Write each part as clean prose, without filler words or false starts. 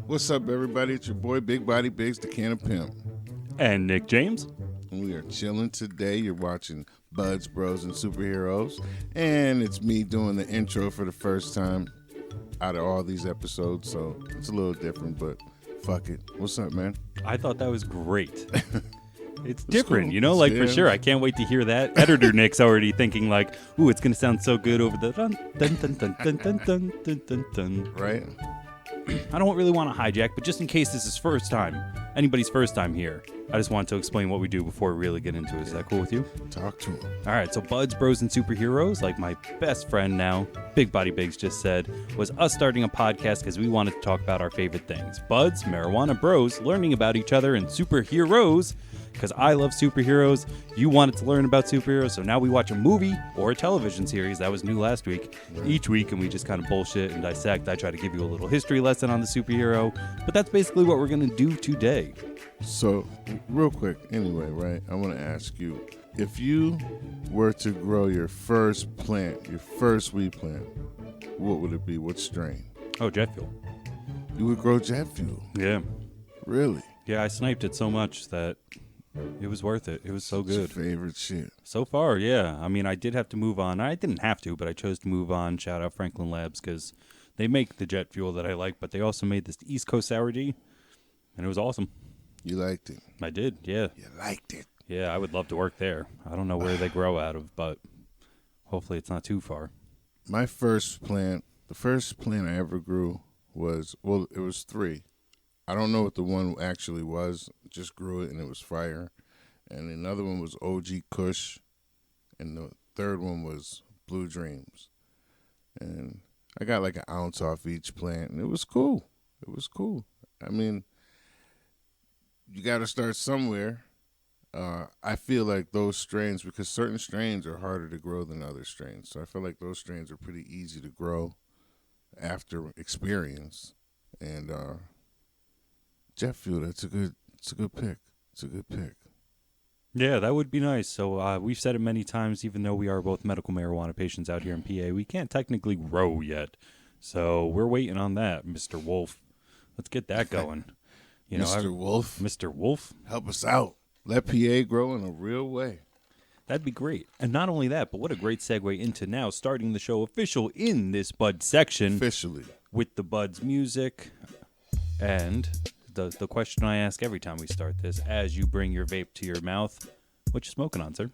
What's up, everybody? It's your boy, Big Body Biggz, the Can of Pimp. And Nick James. And we are chilling today. You're watching Buds, Bros, and Superheroes. And it's me doing the intro for the first time out of all these episodes. So it's a little different, but fuck it. What's up, man? I thought that was great. It's different, cool. You know, like for sure. I can't wait to hear that. Editor Nick's already thinking like, ooh, it's going to sound so good over the dun dun dun dun dun dun dun dun dun dun. Right? I don't really want to hijack, but just in case this is anybody's first time here, I just want to explain what we do before we really get into it. Is that cool with you? Talk to him. All right, so Buds, Bros, and Superheroes, like my best friend now, Big Body Biggz just said, was us starting a podcast because we wanted to talk about our favorite things. Buds, marijuana, bros, learning about each other, and superheroes, because I love superheroes. You wanted to learn about superheroes, so now we watch a movie or a television series. That was new last week. Each week, and we just kind of bullshit and dissect. I try to give you a little history lesson on the superhero, but that's basically what we're going to do today. So, real quick, anyway, right? I want to ask you, if you were to grow your first plant, your first weed plant, what would it be? What strain? Oh, jet fuel. You would grow jet fuel? Yeah. Really? Yeah, I sniped it so much that it was worth it. It was so good. What's your favorite shit? So far, yeah. I mean, I did have to move on. I didn't have to, but I chose to move on. Shout out Franklin Labs, because they make the jet fuel that I like, but they also made this East Coast Sour D, and it was awesome. You liked it? I did, yeah. You liked it? Yeah, I would love to work there. I don't know where they grow out of, but hopefully it's not too far. My first plant, the first plant I ever grew was, well, it was 3. I don't know what the one actually was. Just grew it and it was fire. And another one was OG Kush. And the third one was Blue Dreams. And I got like an ounce off each plant and it was cool. It was cool. I mean, you got to start somewhere. I feel like those strains, because certain strains are harder to grow than other strains. So I feel like those strains are pretty easy to grow after experience. And jet fuel, it's a good pick. It's a good pick. Yeah, that would be nice. So we've said it many times, even though we are both medical marijuana patients out here in PA, we can't technically grow yet. So we're waiting on that, Mr. Wolf. Let's get that going. You know, Mr. Wolf. Mr. Wolf. Help us out. Let PA grow in a real way. That'd be great. And not only that, but what a great segue into now starting the show official in this Bud section. Officially. With the Buds music. And the question I ask every time we start this, as you bring your vape to your mouth, what you smoking on, sir?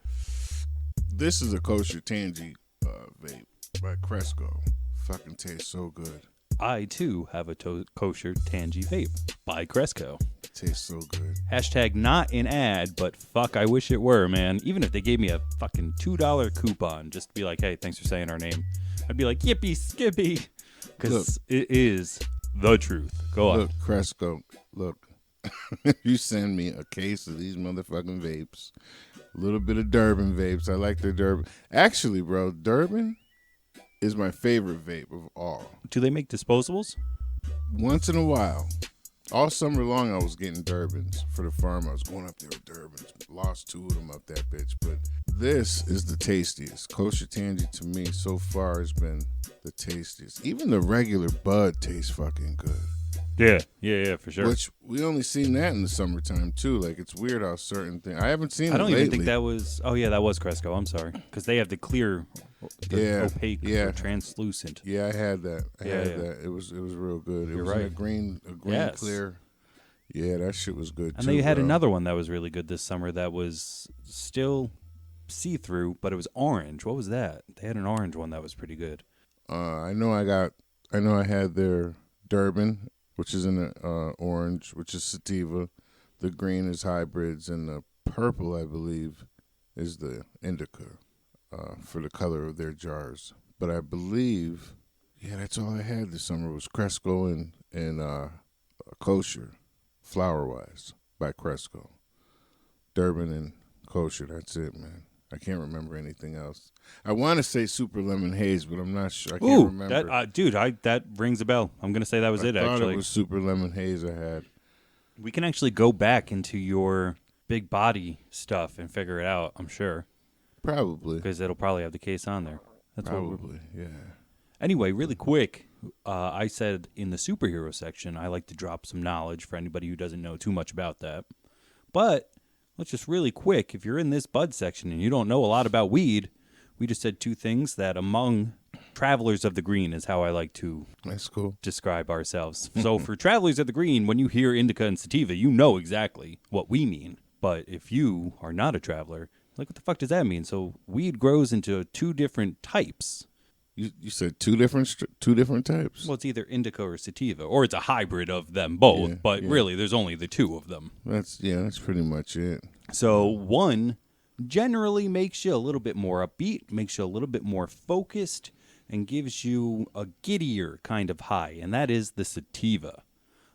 This is a kosher Tangy vape by Cresco. Fucking tastes so good. I, too, have a kosher Tangy vape by Cresco. It tastes so good. Hashtag not an ad, but fuck, I wish it were, man. Even if they gave me a fucking $2 coupon just to be like, hey, thanks for saying our name, I'd be like, yippee skippy. Because it is the truth. Go on. Look, Cresco, look. You send me a case of these motherfucking vapes. A little bit of Durban vapes. I like the Durban. Actually, bro, Durban is my favorite vape of all. Do they make disposables? Once in a while. All summer long, I was getting Durbans for the farm. I was going up there with Durbans. Lost 2 of them up that bitch. But this is the tastiest. Kosher Tangy, to me, so far has been the tastiest. Even the regular Bud tastes fucking good. Yeah, for sure. Which we only seen that in the summertime too. Like, it's weird how certain things. I haven't seen. I don't it even think that was. Oh yeah, that was Cresco. I'm sorry, because they have the clear, opaque, or translucent. Yeah, I had that. I had that. It was real good. It was right. a green clear. Yeah, that shit was good. And they had another one that was really good this summer. That was still see-through, but it was orange. What was that? They had an orange one that was pretty good. I know I had their Durban, which is in the orange, which is sativa. The green is hybrids, and the purple, I believe, is the indica for the color of their jars. But I believe, that's all I had this summer was Cresco and kosher, flower-wise, by Cresco. Durban and kosher, that's it, man. I can't remember anything else. I want to say Super Lemon Haze, but I'm not sure. I can't remember. That rings a bell. I'm going to say that was I thought actually. It was Super Lemon Haze I had. We can actually go back into your big body stuff and figure it out, I'm sure. Probably. Because it'll probably have the case on there. That's Probably, yeah. Anyway, really quick, I said in the superhero section, I like to drop some knowledge for anybody who doesn't know too much about that. But let's just really quick, if you're in this bud section and you don't know a lot about weed, we just said two things that among travelers of the green is how I like to That's cool. describe ourselves. So for travelers of the green, when you hear indica and sativa, you know exactly what we mean. But if you are not a traveler, like what the fuck does that mean? So weed grows into two different types. You said two different types? Well, it's either indica or sativa, or it's a hybrid of them both, but really there's only the two of them. That's pretty much it. So one generally makes you a little bit more upbeat, makes you a little bit more focused, and gives you a giddier kind of high, and that is the sativa.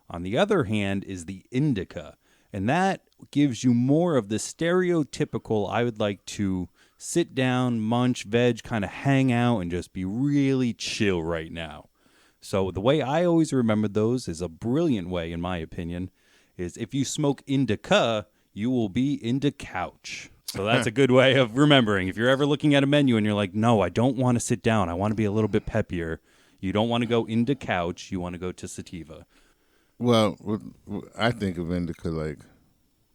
On the other hand is the indica, and that gives you more of the stereotypical, I would like to sit down, munch, veg, kind of hang out, and just be really chill right now. So the way I always remember those is a brilliant way, in my opinion, is if you smoke indica, you will be into couch. So that's a good way of remembering. If you're ever looking at a menu and you're like, no, I don't want to sit down. I want to be a little bit peppier. You don't want to go into couch. You want to go to sativa. Well, I think of indica like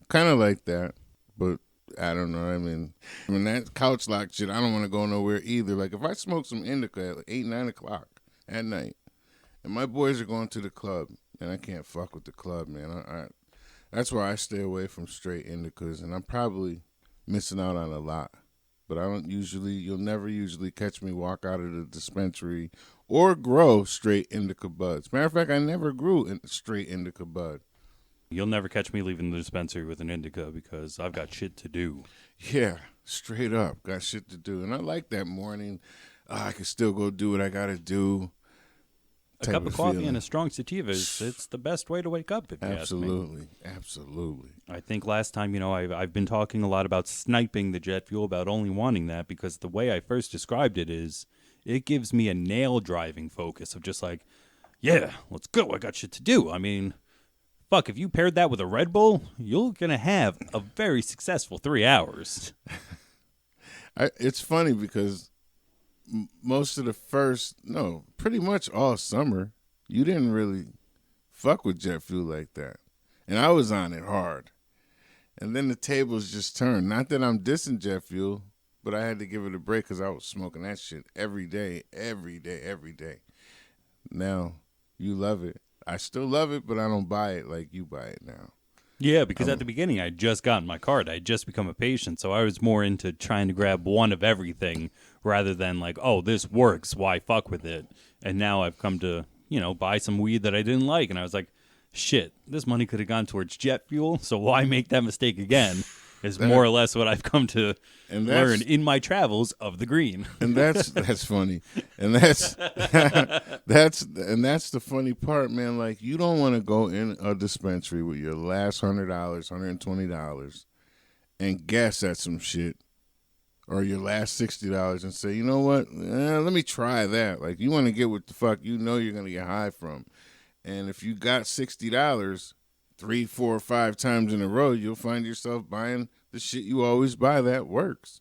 kind of like that, but I don't know. I mean that couch lock shit, I don't want to go nowhere either. Like if I smoke some indica at like 8, 9 o'clock at night, and my boys are going to the club, and I can't fuck with the club, man. That's why I stay away from straight indicas, and I'm probably missing out on a lot. But you'll never usually catch me walk out of the dispensary or grow straight indica buds. Matter of fact, I never grew straight indica bud. You'll never catch me leaving the dispensary with an indica because I've got shit to do. Yeah, straight up. Got shit to do. And I like that morning. I can still go do what I got to do. A cup of coffee and a strong sativa, it's the best way to wake up, if you ask me. Absolutely. I think last time, I've been talking a lot about sniping the jet fuel, about only wanting that, because the way I first described it is it gives me a nail-driving focus of just like, yeah, let's go. I got shit to do. I mean, fuck, if you paired that with a Red Bull, you're going to have a very successful 3 hours. It's funny because most of pretty much all summer, you didn't really fuck with jet fuel like that. And I was on it hard. And then the tables just turned. Not that I'm dissing jet fuel, but I had to give it a break because I was smoking that shit every day. Now, you love it. I still love it, but I don't buy it like you buy it now. Yeah, because at the beginning, I had just gotten my card. I had just become a patient, so I was more into trying to grab one of everything rather than like, oh, this works, why fuck with it? And now I've come to, buy some weed that I didn't like, and I was like, shit, this money could have gone towards jet fuel, so why make that mistake again? Is more or less what I've come to learn in my travels of the green. And that's funny. And that's the funny part, man. Like, you don't want to go in a dispensary with your last $100, $120 and guess at some shit, or your last $60 and say, you know what? Let me try that. Like, you want to get what the fuck you're going to get high from. And if you got $60 3, 4, 5 times in a row, you'll find yourself buying the shit you always buy that works.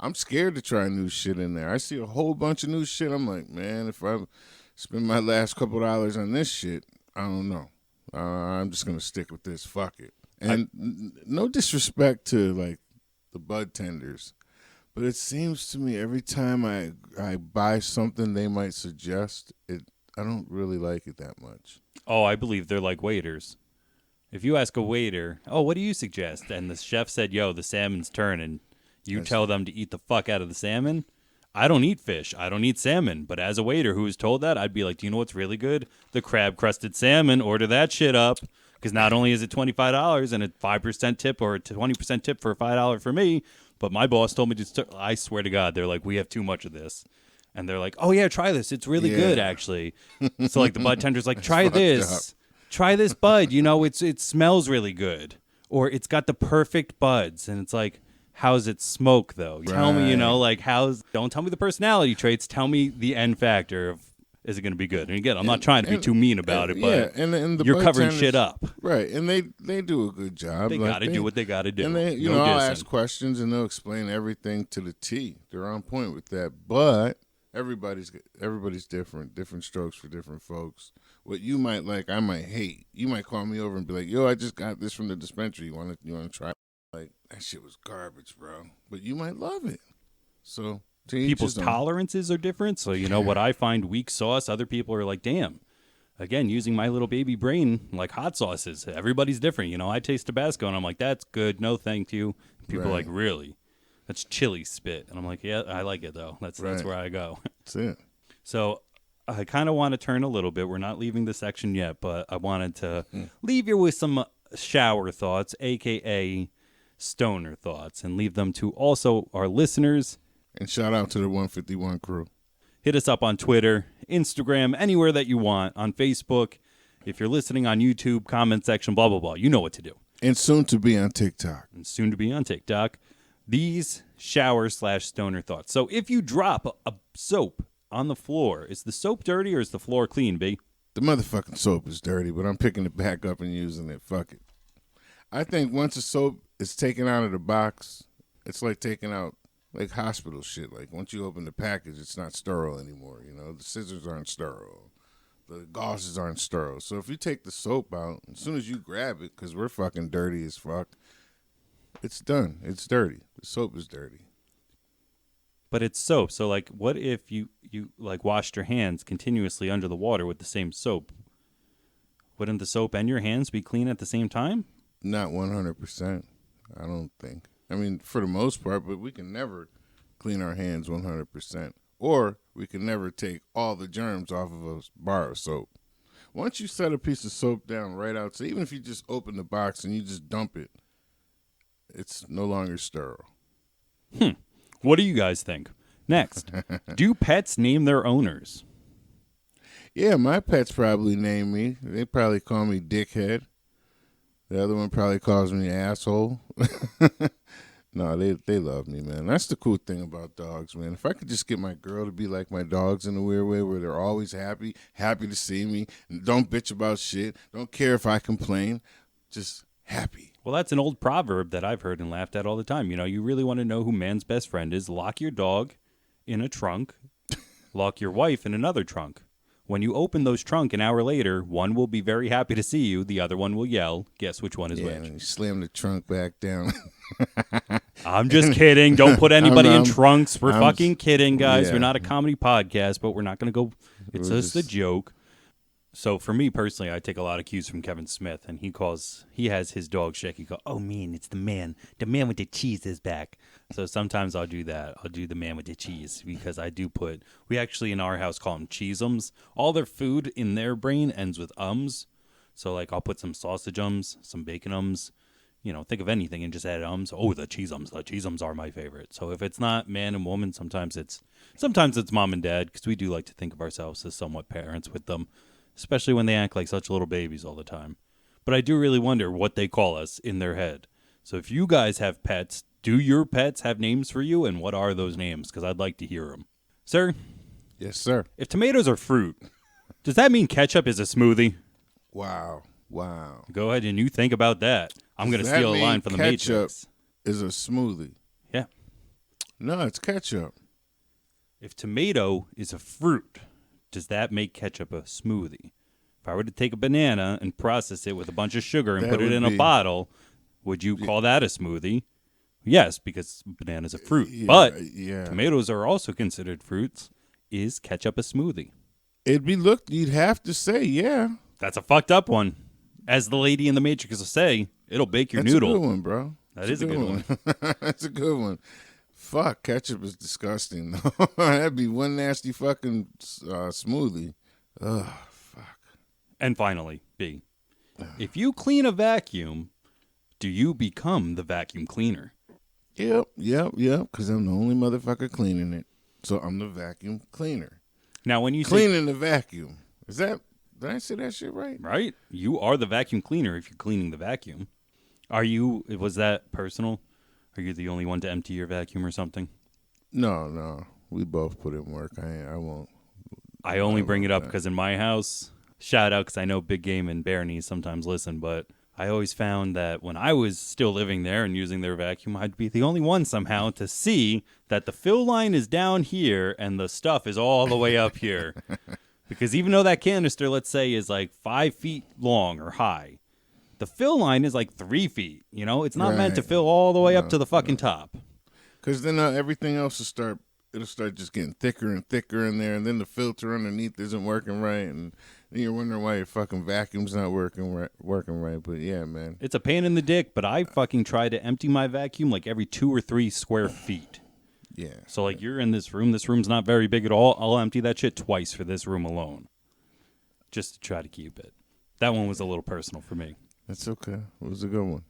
I'm scared to try new shit in there. I see a whole bunch of new shit. I'm like, man, if I spend my last couple dollars on this shit, I don't know. I'm just going to stick with this. Fuck it. And no disrespect to, like, the bud tenders, but it seems to me every time I buy something they might suggest, I don't really like it that much. Oh, I believe they're like waiters. If you ask a waiter, oh, what do you suggest? And the chef said, yo, the salmon's turning. You tell them to eat the fuck out of the salmon. I don't eat fish. I don't eat salmon. But as a waiter who was told that, I'd be like, do you know what's really good? The crab-crusted salmon. Order that shit up. Because not only is it $25 and a 5% tip or a 20% tip for a $5 for me, but my boss told me to I swear to God, they're like, we have too much of this. And they're like, oh, yeah, try this. It's really good, actually. So, like, the bud tender's like, try this. Try this bud. It smells really good. Or it's got the perfect buds. And it's like, how's it smoke, though? Right. Tell me, don't tell me the personality traits. Tell me the end factor of is it going to be good? And again, I'm not trying to be too mean about it, but and the you're covering bartenders- shit up. Right, and they do a good job. They got to do what they got to do. And they, No I'll dissing. ask questions and they'll explain everything to the T. They're on point with that. But everybody's different strokes for different folks. What you might like, I might hate. You might call me over and be like, "Yo, I just got this from the dispensary. You want to try?" Like, that shit was garbage, bro. But you might love it. So to each People's his own. tolerances are different. So, what I find weak sauce, other people are like, damn. Again, using my little baby brain, like hot sauces. Everybody's different. I taste Tabasco, and I'm like, that's good. No, thank you. People are like, really? That's chili spit. And I'm like, yeah, I like it, though. That's where I go. That's it. So I kind of want to turn a little bit. We're not leaving the section yet, but I wanted to leave you with some shower thoughts, a.k.a. stoner thoughts, and leave them to also our listeners. And shout out to the 151 crew. Hit us up on Twitter, Instagram, anywhere that you want, on Facebook. If you're listening on YouTube, comment section, blah, blah, blah. You know what to do. And soon to be on TikTok. And soon to be on TikTok. These shower/stoner thoughts. So if you drop a soap on the floor, is the soap dirty or is the floor clean, B? The motherfucking soap is dirty, but I'm picking it back up and using it. Fuck it. I think once a soap is taken out of the box, it's like taking out like hospital shit. Like once you open the package, it's not sterile anymore. The scissors aren't sterile. The gauzes aren't sterile. So if you take the soap out, as soon as you grab it, because we're fucking dirty as fuck, it's done. It's dirty. The soap is dirty. But it's soap. So, like, what if you like washed your hands continuously under the water with the same soap? Wouldn't the soap and your hands be clean at the same time? Not 100%. I don't think. I mean, for the most part, but we can never clean our hands 100%. Or we can never take all the germs off of a bar of soap. Once you set a piece of soap down right outside, even if you just open the box and you just dump it, it's no longer sterile. What do you guys think? Next, do pets name their owners? Yeah, my pets probably name me. They probably call me dickhead. The other one probably calls me asshole. No, they love me, man. That's the cool thing about dogs, man. If I could just get my girl to be like my dogs in a weird way where they're always happy to see me, don't bitch about shit, don't care if I complain, just happy. Well, that's an old proverb that I've heard and laughed at all the time. You really want to know who man's best friend is. Lock your dog in a trunk. Lock your wife in another trunk. When you open those trunk an hour later, one will be very happy to see you. The other one will yell. Guess which one is which. And you slam the trunk back down. I'm just kidding. Don't put anybody in trunks. We're I'm fucking kidding, guys. yeah. We're not a comedy podcast, but we're not going to go. It's just a joke. So for me personally, I take a lot of cues from Kevin Smith, and he has his dog Shaq. He goes, "Oh man, it's the man with the cheese is back." So sometimes I'll do that. I'll do the man with the cheese because we actually in our house call them cheeseums. All their food in their brain ends with ums. So like I'll put some sausage ums, some bacon ums, think of anything and just add ums. Oh, the cheeseums. The cheeseums are my favorite. So if it's not man and woman, sometimes it's mom and dad because we do like to think of ourselves as somewhat parents with them. Especially when they act like such little babies all the time. But I do really wonder what they call us in their head. So if you guys have pets, do your pets have names for you? And what are those names? Because I'd like to hear them. Sir? Yes, sir. If tomatoes are fruit, does that mean ketchup is a smoothie? Wow. Go ahead and you think about that. I'm going to steal a line from the Matrix. Matrix. Is a smoothie. Yeah. No, it's ketchup. If tomato is a fruit, does that make ketchup a smoothie? If I were to take a banana and process it with a bunch of sugar and That put it would in a be- bottle, would you call that a smoothie? Yes, because banana's a fruit. Yeah, But yeah. tomatoes are also considered fruits. Is ketchup a smoothie? You'd have to say, yeah. That's a fucked up one. As the lady in the Matrix will say, it'll bake your That's noodle. a good one, bro. That is a good one. That's a good one. Fuck, ketchup is disgusting. That'd be one nasty fucking smoothie. Ugh, fuck. And finally, B. If you clean a vacuum, do you become the vacuum cleaner? Yep, because I'm the only motherfucker cleaning it. So I'm the vacuum cleaner. Now, when you say Cleaning the vacuum. Did I say that shit right? right, you are the vacuum cleaner if you're cleaning the vacuum. Was that personal? Are you the only one to empty your vacuum or something? No. We both put in work. I won't. I only bring it up that. because in my house, shout out because I know Big Game and Bear Knees sometimes listen, but I always found that when I was still living there and using their vacuum, I'd be the only one somehow to see that the fill line is down here and the stuff is all the way up here. Because even though that canister, let's say, is like 5 feet long or high, the fill line is like 3 feet. You know, it's not meant to fill all the way up to the fucking top. Because then everything else it'll start just getting thicker and thicker in there, and then the filter underneath isn't working right, and then you're wondering why your fucking vacuum's not working right. But yeah, man, It's a pain in the dick, but I fucking try to empty my vacuum like every 2 or 3 square feet. yeah. So like you're in this room. This room's not very big at all. I'll empty that shit twice for this room alone, just to try to keep it. That one was a little personal for me. That's okay. It was a good one.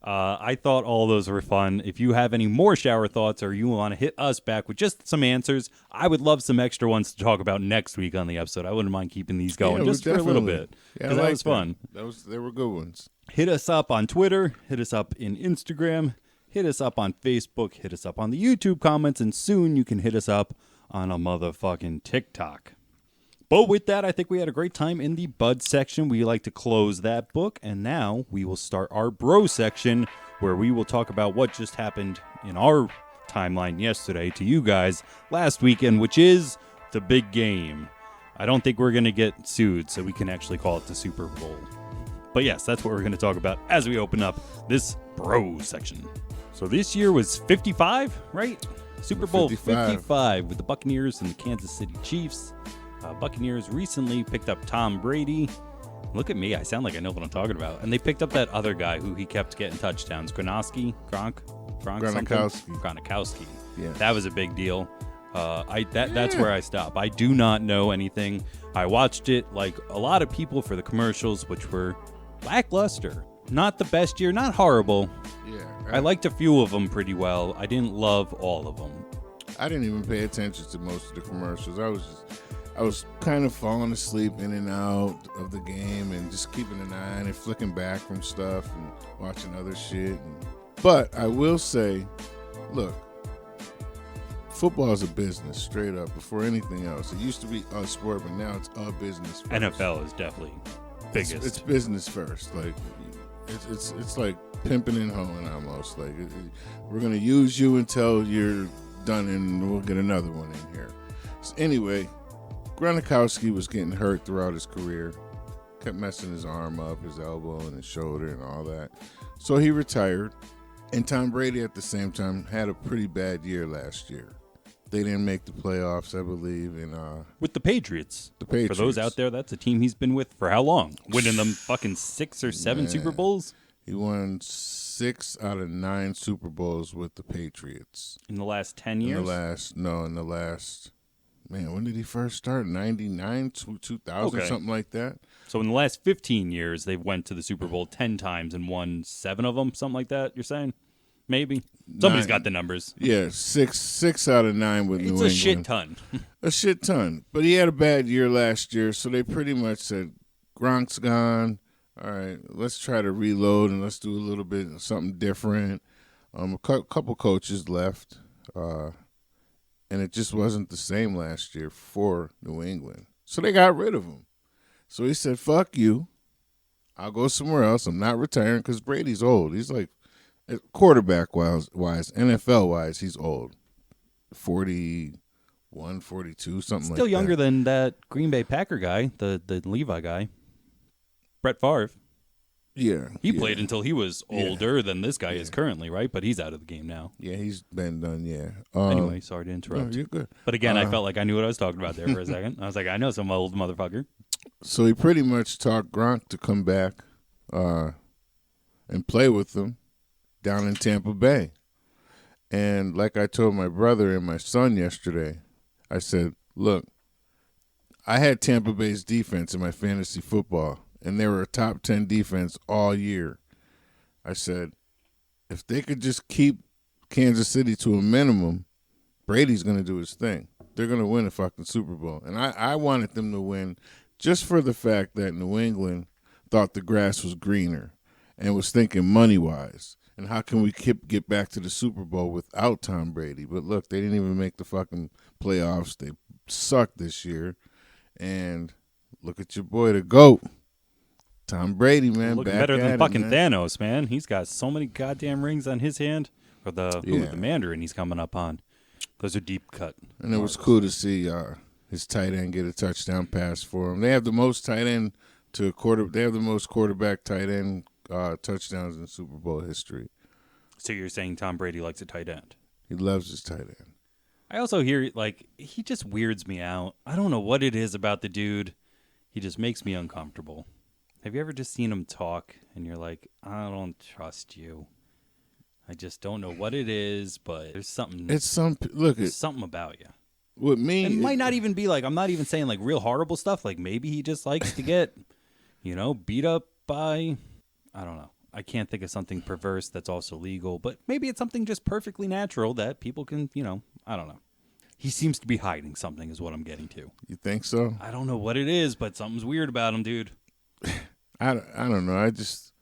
I thought all those were fun. If you have any more shower thoughts or you want to hit us back with just some answers, I would love some extra ones to talk about next week on the episode. I wouldn't mind keeping these going just for a little bit because that was fun. They were good ones. Hit us up on Twitter. Hit us up in Instagram. Hit us up on Facebook. Hit us up on the YouTube comments. And soon you can hit us up on a motherfucking TikTok. But with that, I think we had a great time in the Bud section. We like to close that book. And now we will start our Bro section, where we will talk about what just happened in our timeline yesterday to you guys last weekend, which is the big game. I don't think we're going to get sued, so we can actually call it the Super Bowl. But yes, that's what we're going to talk about as we open up this Bro section. So this year was 55, right? Super Bowl 55 with the Buccaneers and the Kansas City Chiefs. Buccaneers recently picked up Tom Brady. Look at me. I sound like I know what I'm talking about. And they picked up that other guy who he kept getting touchdowns. Gronkowski. Yeah. That was a big deal. That's where I stop. I do not know anything. I watched it like a lot of people for the commercials, which were lackluster. Not the best year. Not horrible. Yeah. I liked a few of them pretty well. I didn't love all of them. I didn't even pay attention to most of the commercials. I was kind of falling asleep in and out of the game and just keeping an eye on it, flicking back from stuff and watching other shit. But I will say, look, football is a business, straight up, before anything else. It used to be a sport, but now it's a business first. NFL is definitely biggest. It's business first. Like it's like pimping and hoeing almost. Like we're gonna use you until you're done, and we'll get another one in here. So anyway. Gronkowski was getting hurt throughout his career, kept messing his arm up, his elbow and his shoulder and all that. So he retired, and Tom Brady at the same time had a pretty bad year last year. They didn't make the playoffs, I believe, with the Patriots. The Patriots. For those out there, that's a team he's been with for how long? Winning them fucking 6 or 7 Super Bowls? He won 6 out of 9 Super Bowls with the Patriots. In the last 10 years? In the last... Man, when did he first start? 99, 2000, something like that? So in the last 15 years, they've went to the Super Bowl 10 times and won 7 of them, something like that, you're saying? Maybe? Somebody's got the numbers. Yeah, six out of 9 with New England. It's a shit ton. A shit ton. But he had a bad year last year, so they pretty much said, Gronk's gone. All right, let's try to reload and let's do a little bit of something different. A couple coaches left. And it just wasn't the same last year for New England. So they got rid of him. So he said, fuck you. I'll go somewhere else. I'm not retiring because Brady's old. He's like, quarterback-wise, NFL-wise, he's old. 41, 42, something like that. Still younger than that Green Bay Packer guy, the Levi guy. Brett Favre. Yeah. He played until he was older than this guy is currently, right? But he's out of the game now. Yeah, he's been done, yeah. Anyway, sorry to interrupt. No, you're good. But again, I felt like I knew what I was talking about there for a second. I was like, I know some old motherfucker. So he pretty much talked Gronk to come back and play with them down in Tampa Bay. And like I told my brother and my son yesterday, I said, look, I had Tampa Bay's defense in my fantasy football. And they were a top 10 defense all year. I said, if they could just keep Kansas City to a minimum, Brady's going to do his thing. They're going to win a fucking Super Bowl. And I wanted them to win just for the fact that New England thought the grass was greener and was thinking money-wise. And how can we get back to the Super Bowl without Tom Brady? But look, they didn't even make the fucking playoffs. They sucked this year. And look at your boy, the GOAT. Tom Brady, man. Looking back better at than it, fucking man. Thanos, man. He's got so many goddamn rings on his hand. Or the Mandarin he's coming up on. Those are deep cut. And it was cool to see his tight end get a touchdown pass for him. They have the most tight end to quarter. They have the most quarterback tight end touchdowns in Super Bowl history. So you're saying Tom Brady likes a tight end? He loves his tight end. I also hear, like, he just weirds me out. I don't know what it is about the dude. He just makes me uncomfortable. Have you ever just seen him talk and you're like, I don't trust you? I just don't know what it is, but there's something. There's something about you. With me, it might not even be like, I'm not even saying like real horrible stuff. Like maybe he just likes to get, beat up by, I don't know. I can't think of something perverse that's also legal, but maybe it's something just perfectly natural that people can, I don't know. He seems to be hiding something is what I'm getting to. You think so? I don't know what it is, but something's weird about him, dude. I don't know. I just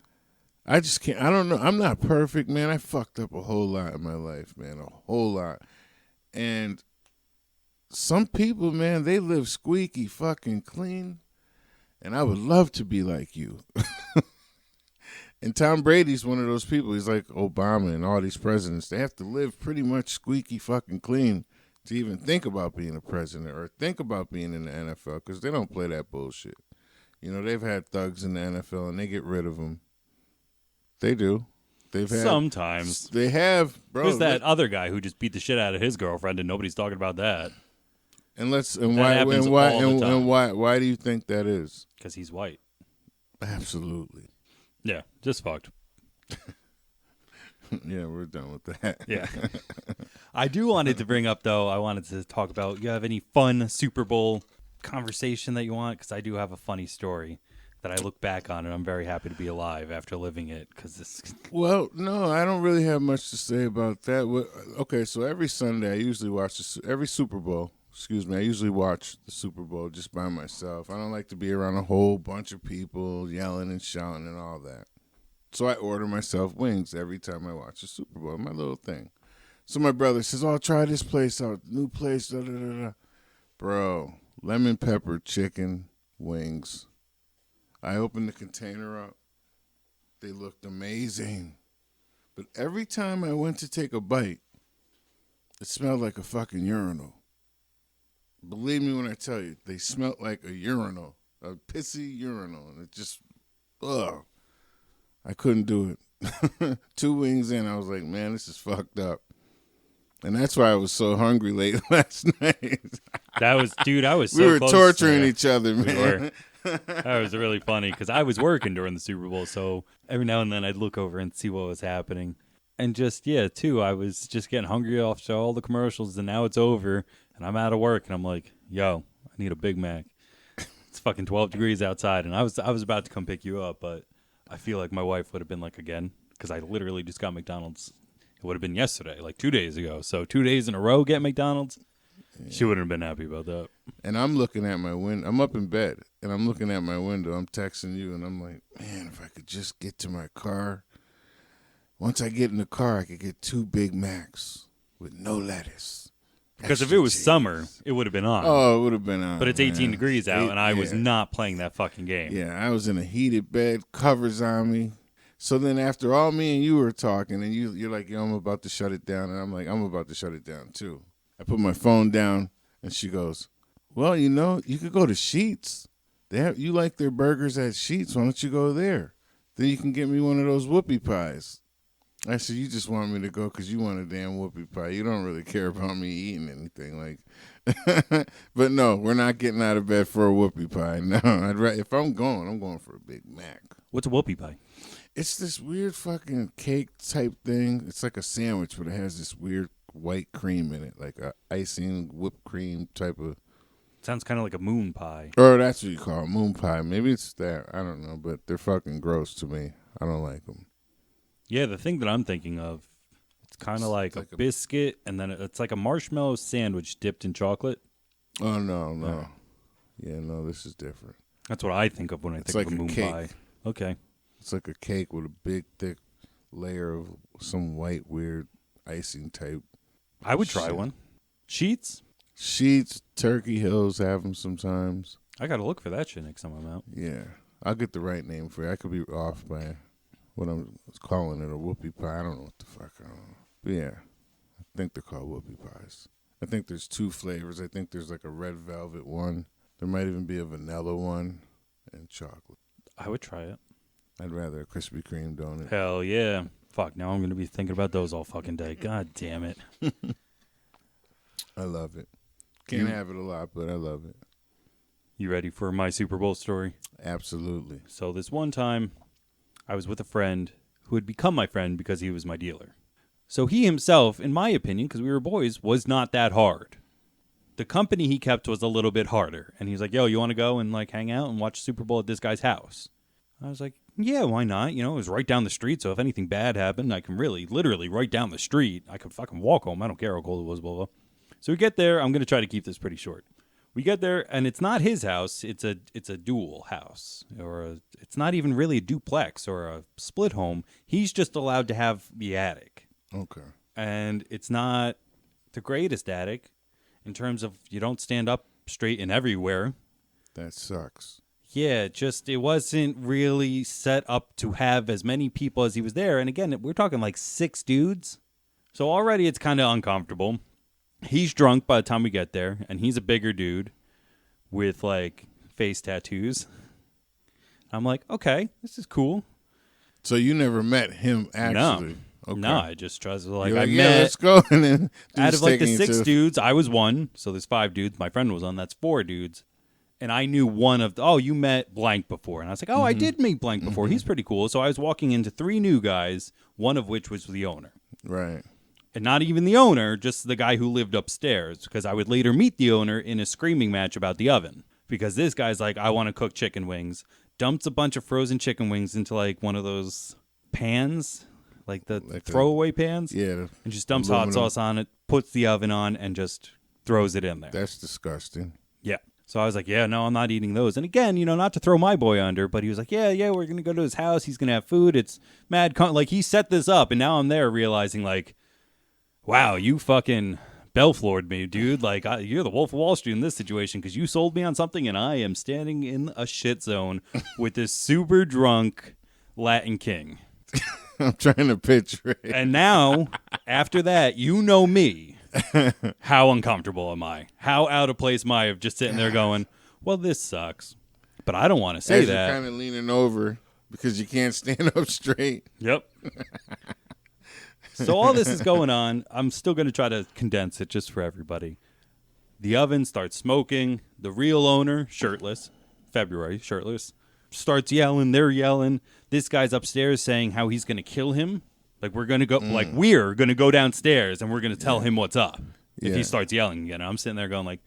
can't. I don't know. I'm not perfect, man. I fucked up a whole lot in my life, man. A whole lot. And some people, man, they live squeaky fucking clean. And I would love to be like you. And Tom Brady's one of those people. He's like Obama and all these presidents. They have to live pretty much squeaky fucking clean to even think about being a president or think about being in the NFL because they don't play that bullshit. They've had thugs in the NFL and they get rid of them. They do. Sometimes. They have, bro. There's that other guy who just beat the shit out of his girlfriend and nobody's talking about that. Why do you think that is? Because he's white. Absolutely. Yeah, just fucked. Yeah, we're done with that. Yeah. I do wanted to bring up, though, I wanted to talk about, you have any fun Super Bowl conversation that you want? Because I do have a funny story that I look back on, and I'm very happy to be alive after living it. Well, no, I don't really have much to say about that. Okay, so every Sunday I usually watch every Super Bowl. Excuse me, I usually watch the Super Bowl just by myself. I don't like to be around a whole bunch of people yelling and shouting and all that. So I order myself wings every time I watch the Super Bowl, my little thing. So my brother says, "Oh, try this place out, new place, da da da da." Bro, lemon pepper chicken wings. I opened the container up. They looked amazing. But every time I went to take a bite, it smelled like a fucking urinal. Believe me when I tell you, they smelled like a urinal, a pissy urinal. And it just, ugh. I couldn't do it. 2 wings in, I was like, man, this is fucked up. And that's why I was so hungry late last night. I was so we were close torturing each other, man. We were. That was really funny because I was working during the Super Bowl, so every now and then I'd look over and see what was happening. And I was just getting hungry after all the commercials, and now it's over, and I'm out of work, and I'm like, yo, I need a Big Mac. It's fucking 12 degrees outside, and I was about to come pick you up, but I feel like my wife would have been like, again, because I literally just got McDonald's. It would have been yesterday, like 2 days ago. So 2 days in a row get McDonald's. Yeah. She wouldn't have been happy about that. And I'm looking at my window. I'm up in bed, and I'm looking at my window. I'm texting you, and I'm like, man, if I could just get to my car. Once I get in the car, I could get 2 Big Macs with no lettuce. Because if it was summer, it would have been on. Oh, it would have been on. But it's 18 degrees out, and I was not playing that fucking game. Yeah, I was in a heated bed, covers on me. So then after all me and you were talking, and you're like, yo, I'm about to shut it down. And I'm like, I'm about to shut it down, too. I put my phone down, and she goes, well, you could go to Sheetz. You like their burgers at Sheetz. Why don't you go there? Then you can get me one of those whoopie pies. I said, you just want me to go because you want a damn whoopie pie. You don't really care about me eating anything. But no, we're not getting out of bed for a whoopie pie. No, if I'm going for a Big Mac. What's a whoopie pie? It's this weird fucking cake type thing. It's like a sandwich, but it has this weird white cream in it, like a icing whipped cream type of. Sounds kind of like a moon pie. Or that's what you call it, moon pie. Maybe it's that. I don't know, but they're fucking gross to me. I don't like them. Yeah, the thing that I'm thinking of, it's kind of like a biscuit, and then it's like a marshmallow sandwich dipped in chocolate. Oh, no. Yeah, no, this is different. That's what I think of when I think of a moon pie. Okay. It's like a cake with a big, thick layer of some white, weird icing type. I would try one. Sheetz, Turkey Hills have them sometimes. I got to look for that shit next time I'm out. Yeah. I'll get the right name for it. I could be off by what I'm calling it, a whoopie pie. I don't know what the fuck. I don't know. But yeah, I think they're called whoopie pies. I think there's 2 flavors. I think there's like a red velvet one. There might even be a vanilla one and chocolate. I would try it. I'd rather a Krispy Kreme donut. Hell yeah. Fuck, now I'm going to be thinking about those all fucking day. God damn it. I love it. Can't have it a lot, but I love it. You ready for my Super Bowl story? Absolutely. So this one time, I was with a friend who had become my friend because he was my dealer. So he himself, in my opinion, because we were boys, was not that hard. The company he kept was a little bit harder. And he's like, yo, you want to go and like hang out and watch Super Bowl at this guy's house? I was like, yeah, why not? You know, it was right down the street, so if anything bad happened, I can literally right down the street. I could fucking walk home. I don't care how cold it was, blah, blah. So we get there. I'm going to try to keep this pretty short. We get there, and it's not his house. It's a dual house. It's not even really a duplex or a split home. He's just allowed to have the attic. Okay. And it's not the greatest attic in terms of you don't stand up straight and everywhere. That sucks. Yeah, it wasn't really set up to have as many people as he was there. And again, we're talking like 6 dudes. So already it's kind of uncomfortable. He's drunk by the time we get there, and he's a bigger dude with like face tattoos. I'm like, okay, this is cool. So you never met him actually? No. Okay. No, I just trusted. Like, You're I like, met. let's go. And then Out of like the 6 dudes, I was one. So there's 5 dudes. My friend was on. That's 4 dudes. And I knew one of, you met blank before. And I was like, I did meet blank before. He's pretty cool. So I was walking into 3 new guys, one of which was the owner. Right. And not even the owner, just the guy who lived upstairs. Because I would later meet the owner in a screaming match about the oven. Because this guy's like, I want to cook chicken wings. Dumps a bunch of frozen chicken wings into like one of those pans. Like the throwaway pans? Yeah. And just dumps hot sauce on it, puts the oven on, and just throws it in there. That's disgusting. Yeah. So I was like, yeah, no, I'm not eating those. And again, not to throw my boy under, but he was like, yeah, we're going to go to his house. He's going to have food. It's mad. Like, he set this up, and now I'm there realizing, like, wow, you fucking bellfloored me, dude. Like, you're the Wolf of Wall Street in this situation because you sold me on something, and I am standing in a shit zone with this super drunk Latin king. I'm trying to picture it. And now, after that, you know me. How uncomfortable am I? How out of place am I of just sitting there going, well, this sucks. But I don't want to say that. You're kind of leaning over because you can't stand up straight. Yep. So all this is going on. I'm still going to try to condense it just for everybody. The oven starts smoking. The real owner, shirtless, starts yelling. They're yelling. This guy's upstairs saying how he's going to kill him. Like, we're going to go downstairs and we're going to tell him what's up if he starts yelling again. I'm sitting there going like,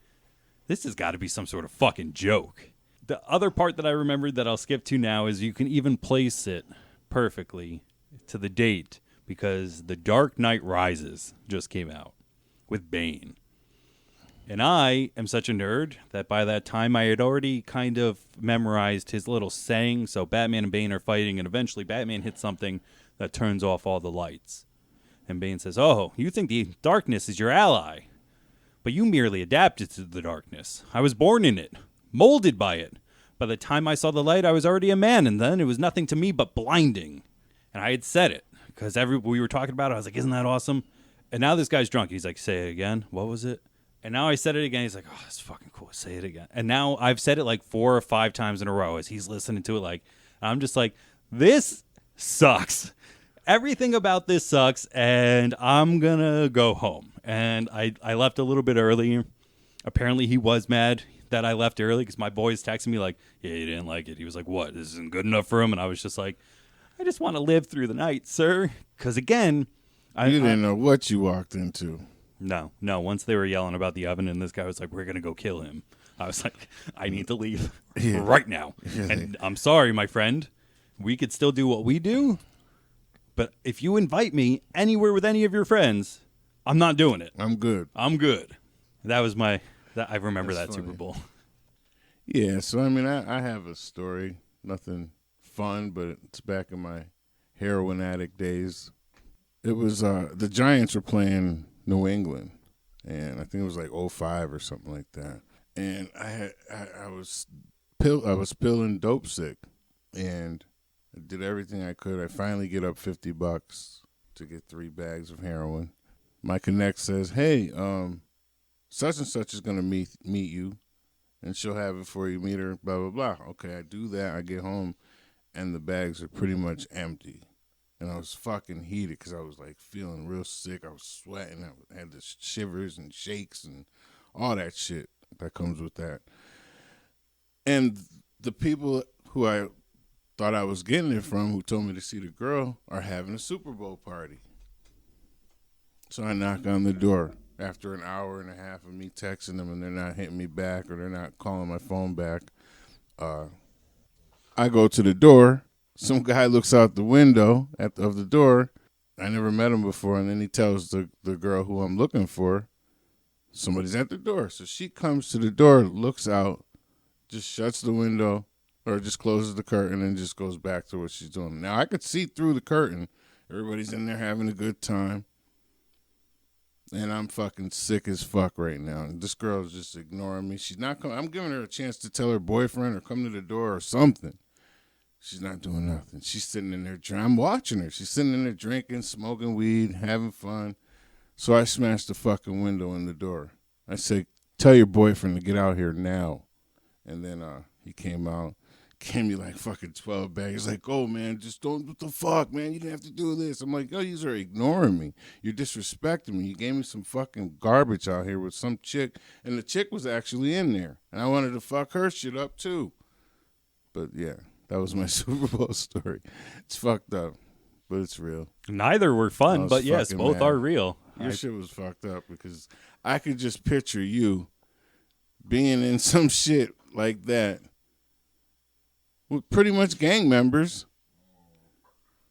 this has got to be some sort of fucking joke. The other part that I remembered that I'll skip to now is you can even place it perfectly to the date because The Dark Knight Rises just came out with Bane. And I am such a nerd that by that time I had already kind of memorized his little saying. So Batman and Bane are fighting and eventually Batman hits something that turns off all the lights. And Bane says, oh, you think the darkness is your ally, but you merely adapted to the darkness. I was born in it, molded by it. By the time I saw the light, I was already a man, and then it was nothing to me but blinding. And I had said it, because we were talking about it. I was like, isn't that awesome? And now this guy's drunk. He's like, say it again. What was it? And now I said it again. He's like, oh, that's fucking cool. Say it again. And now I've said it like 4 or 5 times in a row as he's listening to it. Like, I'm just like, this sucks. Everything about this sucks, and I'm going to go home. And I left a little bit early. Apparently he was mad that I left early because my boys texted me like, yeah, he didn't like it. He was like, what? This isn't good enough for him? And I was just like, I just want to live through the night, sir. Because again, you didn't know what you walked into. No. Once they were yelling about the oven and this guy was like, we're going to go kill him. I was like, I need to leave right now. And I'm sorry, my friend. We could still do what we do. But if you invite me anywhere with any of your friends, I'm not doing it. I'm good. That was I remember that Super Bowl. Yeah, so I mean, I have a story. Nothing fun, but it's back in my heroin addict days. It was the Giants were playing New England, and I think it was like 05 or something like that. and I was pilling dope sick, and I did everything I could. I finally get up $50 to get 3 bags of heroin. My connect says, "Hey, such and such is gonna meet you, and she'll have it for you. Meet her, blah blah blah." Okay, I do that. I get home, and the bags are pretty much empty. And I was fucking heated because I was like feeling real sick. I was sweating. I had the shivers and shakes and all that shit that comes with that. And the people who I thought I was getting it from, who told me to see the girl, are having a Super Bowl party. So I knock on the door after an hour and a half of me texting them, and they're not hitting me back or they're not calling my phone back. I go to the door. Some guy looks out the window of the door. I never met him before, and then he tells the girl who I'm looking for, somebody's at the door. So she comes to the door, looks out, just shuts the window, or just closes the curtain and just goes back to what she's doing. Now, I could see through the curtain. Everybody's in there having a good time. And I'm fucking sick as fuck right now. And this girl's just ignoring me. She's not coming. I'm giving her a chance to tell her boyfriend or come to the door or something. She's not doing nothing. She's sitting in there. I'm watching her. She's sitting in there drinking, smoking weed, having fun. So I smashed the fucking window in the door. I said, "Tell your boyfriend to get out here now." And then he came out, gave me like fucking 12 bags. He's like, "Oh, man, just don't, what the fuck, man? You didn't have to do this." I'm like, "Yo, you are ignoring me. You're disrespecting me. You gave me some fucking garbage out here with some chick." And the chick was actually in there. And I wanted to fuck her shit up too. But yeah. That was my Super Bowl story. It's fucked up, but it's real. Neither were fun, but yes, both mad. Are real. Your shit was fucked up because I could just picture you being in some shit like that with pretty much gang members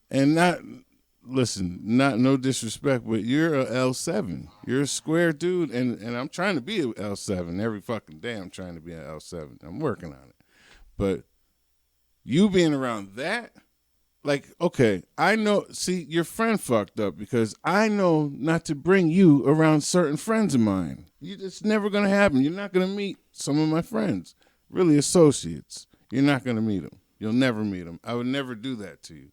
and no disrespect, but you're a L7. You're a square dude, and I'm trying to be a L7 every fucking day. I'm trying to be an L7. I'm working on it. But you being around that, like, okay, I know, see, your friend fucked up because I know not to bring you around certain friends of mine. It's never going to happen. You're not going to meet some of my friends, really associates. You're not going to meet them. You'll never meet them. I would never do that to you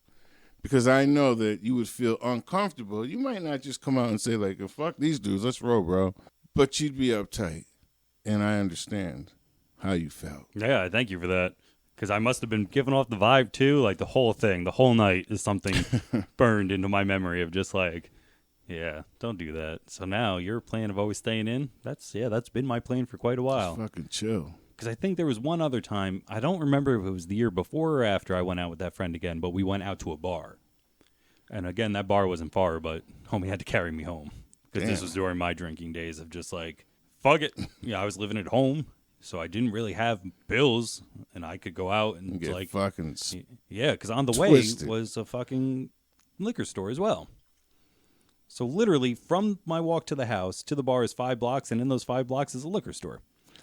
because I know that you would feel uncomfortable. You might not just come out and say, like, fuck these dudes, let's roll, bro. But you'd be uptight, and I understand how you felt. Yeah, thank you for that. Because I must have been giving off the vibe, too. Like, the whole thing, the whole night is something burned into my memory of just like, yeah, don't do that. So now your plan of always staying in, that's been my plan for quite a while. Just fucking chill. Because I think there was one other time, I don't remember if it was the year before or after I went out with that friend again, but we went out to a bar. And again, that bar wasn't far, but homie had to carry me home. Because this was during my drinking days of just like, fuck it. Yeah, I was living at home. So I didn't really have bills, and I could go out and get like fucking because on the twisted. way was a fucking liquor store as well. So literally from my walk to the house to the bar is 5 blocks, and in those 5 blocks is a liquor store.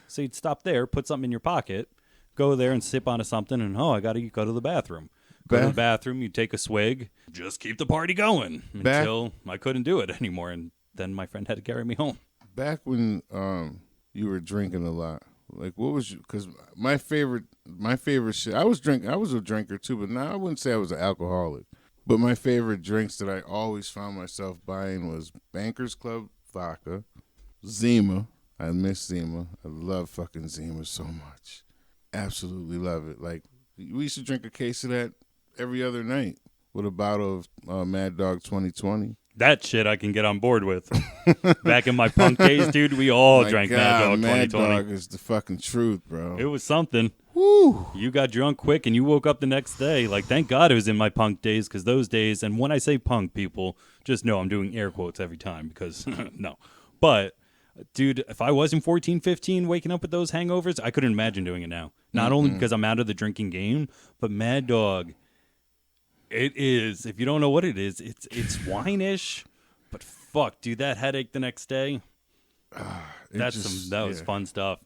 So you'd stop there, put something in your pocket, go there and sip onto something, and I got to go to the bathroom. Go to the bathroom, you take a swig, just keep the party going until I couldn't do it anymore, and then my friend had to carry me home. Back when you were drinking a lot. Like, what was you? Because my favorite shit. I was a drinker too, but now I wouldn't say I was an alcoholic. But my favorite drinks that I always found myself buying was Bankers Club vodka, Zima. I miss Zima. I love fucking Zima so much. Absolutely love it. Like, we used to drink a case of that every other night with a bottle of Mad Dog 2020. That shit I can get on board with. Back in my punk days, dude, we all drank Mad Dog 2020. Mad Dog is the fucking truth, bro. It was something. Woo. You got drunk quick and you woke up the next day. Like, thank God it was in my punk days, because those days, and when I say punk, people, just know I'm doing air quotes every time because, no. But, dude, if I wasn't 14, 15, waking up with those hangovers, I couldn't imagine doing it now. Not only because I'm out of the drinking game, but Mad Dog, it is, if you don't know what it is, it's wine-ish, but fuck, dude, that headache the next day, that was fun stuff.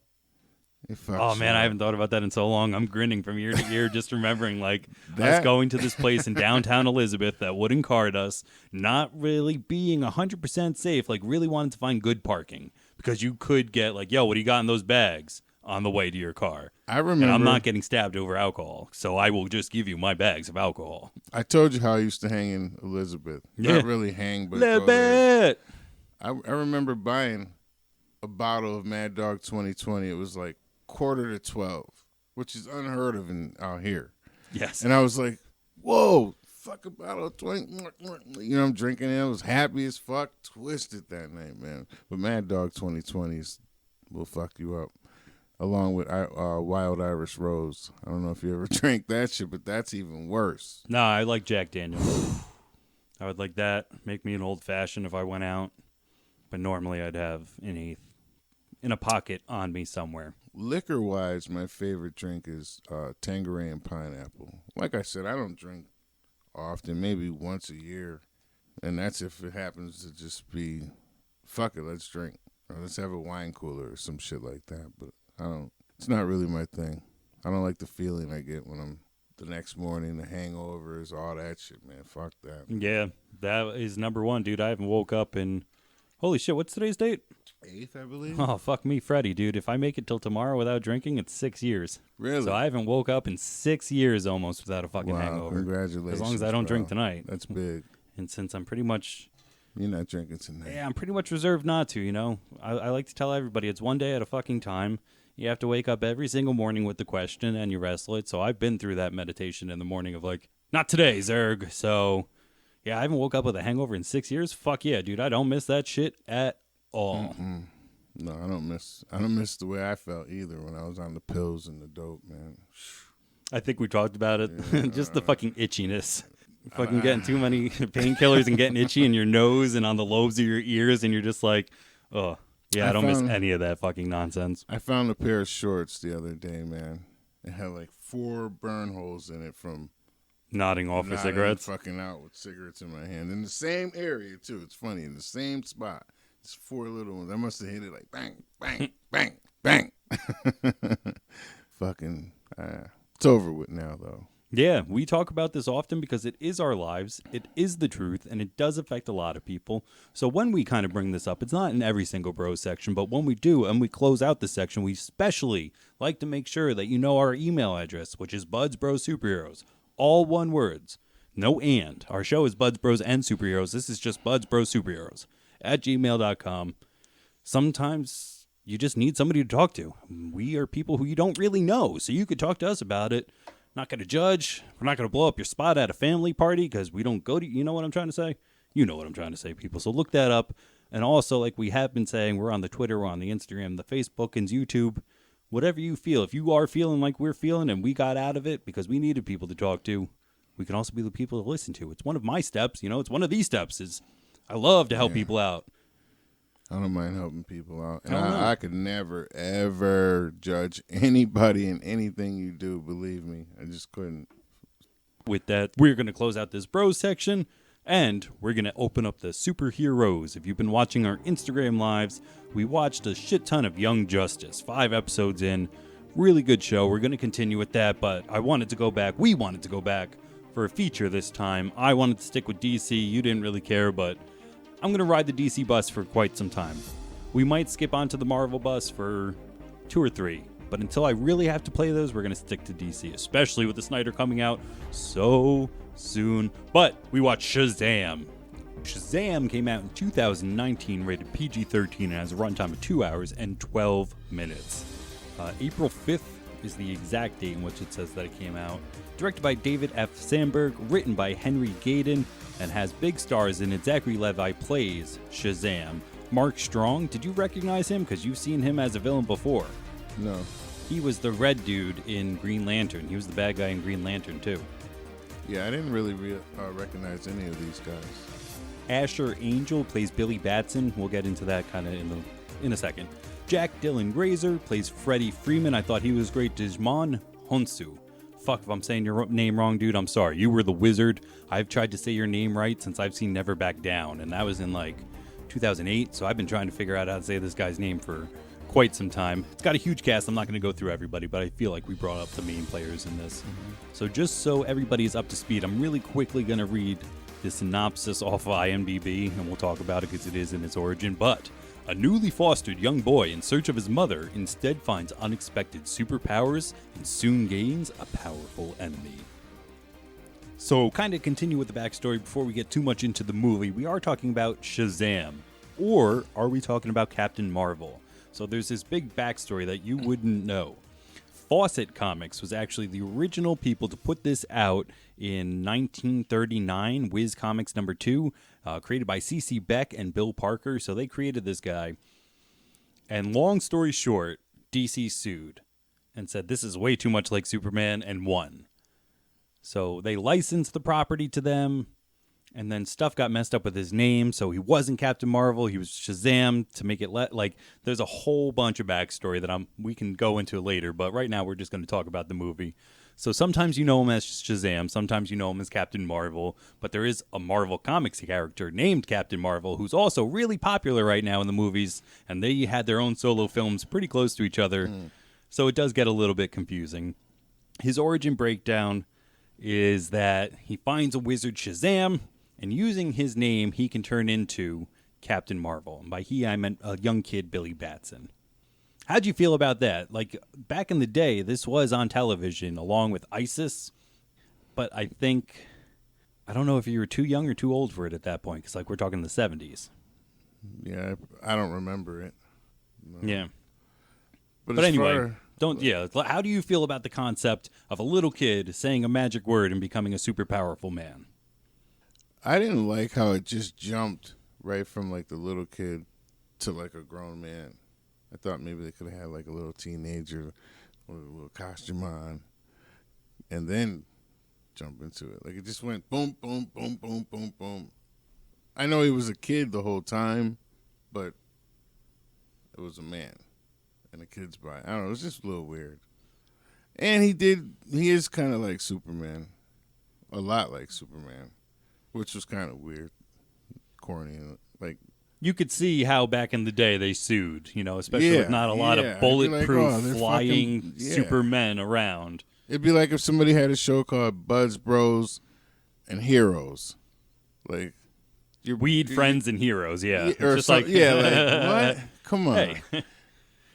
Oh, man, I haven't thought about that in so long. I'm grinning from ear to ear just remembering, like, us going to this place in downtown Elizabeth that wouldn't card us, not really being 100% safe, like, really wanted to find good parking, because you could get, like, yo, what do you got in those bags? on the way to your car. I remember. And I'm not getting stabbed over alcohol, so I will just give you my bags of alcohol. I told you how I used to hang in Elizabeth. Yeah. Not really hang, but Little go there. bit. I remember buying a bottle of Mad Dog 2020. It was like 11:45, which is unheard of out here. Yes. And I was like, whoa, fuck a bottle of 20. You know, I'm drinking it. I was happy as fuck. Twisted that night, man. But Mad Dog 2020 will fuck you up. Along with Wild Irish Rose. I don't know if you ever drank that shit, but that's even worse. No, I like Jack Daniels. I would like that. Make me an old fashioned if I went out. But normally I'd have in a pocket on me somewhere. Liquor-wise, my favorite drink is Tanqueray and pineapple. Like I said, I don't drink often, maybe once a year. And that's if it happens to just be, fuck it, let's drink. Or let's have a wine cooler or some shit like that. But it's not really my thing. I don't like the feeling I get when I'm the next morning, the hangovers, all that shit, man. Fuck that. Yeah, that is number one, dude. I haven't woke up in, holy shit, what's today's date? 8th, I believe. Oh, fuck me, Freddie, dude. If I make it till tomorrow without drinking, it's 6 years. Really? So I haven't woke up in 6 years almost without a fucking hangover. Congratulations. As long as I don't drink tonight. That's big. And since I'm pretty much... You're not drinking tonight. Yeah, I'm pretty much reserved not to, you know. I like to tell everybody it's one day at a fucking time. You have to wake up every single morning with the question and you wrestle it. So I've been through that meditation in the morning of like, not today, Zerg. So yeah, I haven't woke up with a hangover in 6 years. Fuck yeah, dude. I don't miss that shit at all. Mm-mm. No, I don't miss the way I felt either when I was on the pills and the dope, man. I think we talked about it. Yeah. Just the fucking itchiness. Fucking getting too many painkillers and getting itchy in your nose and on the lobes of your ears, and you're just like, oh, yeah, I don't miss any of that fucking nonsense. I found a pair of shorts the other day, man. It had like 4 burn holes in it from nodding off for cigarettes. Fucking out with cigarettes in my hand. In the same area, too. It's funny. In the same spot. It's 4 little ones. I must have hit it like bang, bang, bang, bang. Fucking, it's over with now, though. Yeah, we talk about this often because it is our lives, it is the truth, and it does affect a lot of people. So when we kind of bring this up, it's not in every single bro section, but when we do and we close out the section, we especially like to make sure that you know our email address, which is Buds Bros Superheroes. All one words. No and. Our show is Buds Bros and Superheroes. This is just Buds Bros Superheroes at gmail.com. Sometimes you just need somebody to talk to. We are people who you don't really know, so you could talk to us about it. Not going to judge. We're not going to blow up your spot at a family party because we don't go to, you know what I'm trying to say? You know what I'm trying to say, people. So look that up. And also, like we have been saying, we're on the Twitter, we're on the Instagram, the Facebook, and YouTube. Whatever you feel. If you are feeling like we're feeling and we got out of it because we needed people to talk to, we can also be the people to listen to. It's one of my steps, you know, it's one of these steps is I love to help people out. I don't mind helping people out. And I could never, ever judge anybody in anything you do, believe me. I just couldn't. With that, we're going to close out this bros section, and we're going to open up the superheroes. If you've been watching our Instagram lives, we watched a shit ton of Young Justice, 5 episodes in. Really good show. We're going to continue with that, but we wanted to go back for a feature this time. I wanted to stick with DC. You didn't really care, but I'm going to ride the DC bus for quite some time. We might skip onto the Marvel bus for 2 or 3, but until I really have to play those, we're going to stick to DC, especially with the Snyder coming out so soon. But we watched Shazam. Shazam came out in 2019, rated PG-13, and has a runtime of 2 hours and 12 minutes. April 5th is the exact date in which it says that it came out. Directed by David F. Sandberg, written by Henry Gayden, and has big stars in it. Zachary Levi plays Shazam. Mark Strong, did you recognize him? Because you've seen him as a villain before. No. He was the red dude in Green Lantern. He was the bad guy in Green Lantern, too. Yeah, I didn't really recognize any of these guys. Asher Angel plays Billy Batson. We'll get into that kind of in a second. Jack Dylan Grazer plays Freddie Freeman. I thought he was great. Digimon Honsu. Fuck if I'm saying your name wrong, dude. I'm sorry. You were the wizard. I've tried to say your name right since I've seen Never Back Down, and that was in like 2008, so I've been trying to figure out how to say this guy's name for quite some time. It's got a huge cast. I'm not going to go through everybody, but I feel like we brought up the main players in this. So just so everybody's up to speed, I'm really quickly going to read the synopsis off of IMDb, and we'll talk about it because it is in its origin. But A newly fostered young boy in search of his mother instead finds unexpected superpowers and soon gains a powerful enemy. So, kind of continue with the backstory before we get too much into the movie. We are talking about Shazam, or are we talking about Captain Marvel? So there's this big backstory that you wouldn't know. Fawcett Comics was actually the original people to put this out in 1939, Wiz Comics number 2, created by C.C. Beck and Bill Parker. So they created this guy. And long story short, DC sued and said this is way too much like Superman and won. So they licensed the property to them, and then stuff got messed up with his name, so he wasn't Captain Marvel, he was Shazam to make it there's a whole bunch of backstory that we can go into later, but right now we're just going to talk about the movie. So sometimes you know him as Shazam, sometimes you know him as Captain Marvel, but there is a Marvel Comics character named Captain Marvel who's also really popular right now in the movies, and they had their own solo films pretty close to each other, so it does get a little bit confusing. His origin breakdown is that he finds a wizard Shazam, and using his name, he can turn into Captain Marvel. And by he, I meant a young kid, Billy Batson. How'd you feel about that? Like, back in the day, this was on television along with ISIS, but I don't know if you were too young or too old for it at that point, because, we're talking the 70s. Yeah, I don't remember it. No. Yeah. But anyway, how do you feel about the concept of a little kid saying a magic word and becoming a super powerful man? I didn't like how it just jumped right from the little kid to a grown man. I thought maybe they could have had a little teenager with a little costume on and then jump into it. It just went boom, boom, boom, boom, boom, boom. I know he was a kid the whole time, but it was a man in a kid's body. I don't know, it was just a little weird. And he is kind of like Superman. A lot like Superman. Which was kind of weird, corny. You could see how back in the day they sued, especially with not a lot of bulletproof flying Supermen around. It'd be like if somebody had a show called Buds, Bros, and Heroes. Weed, Friends, and Heroes, yeah. Or it's just what? Come on. Hey.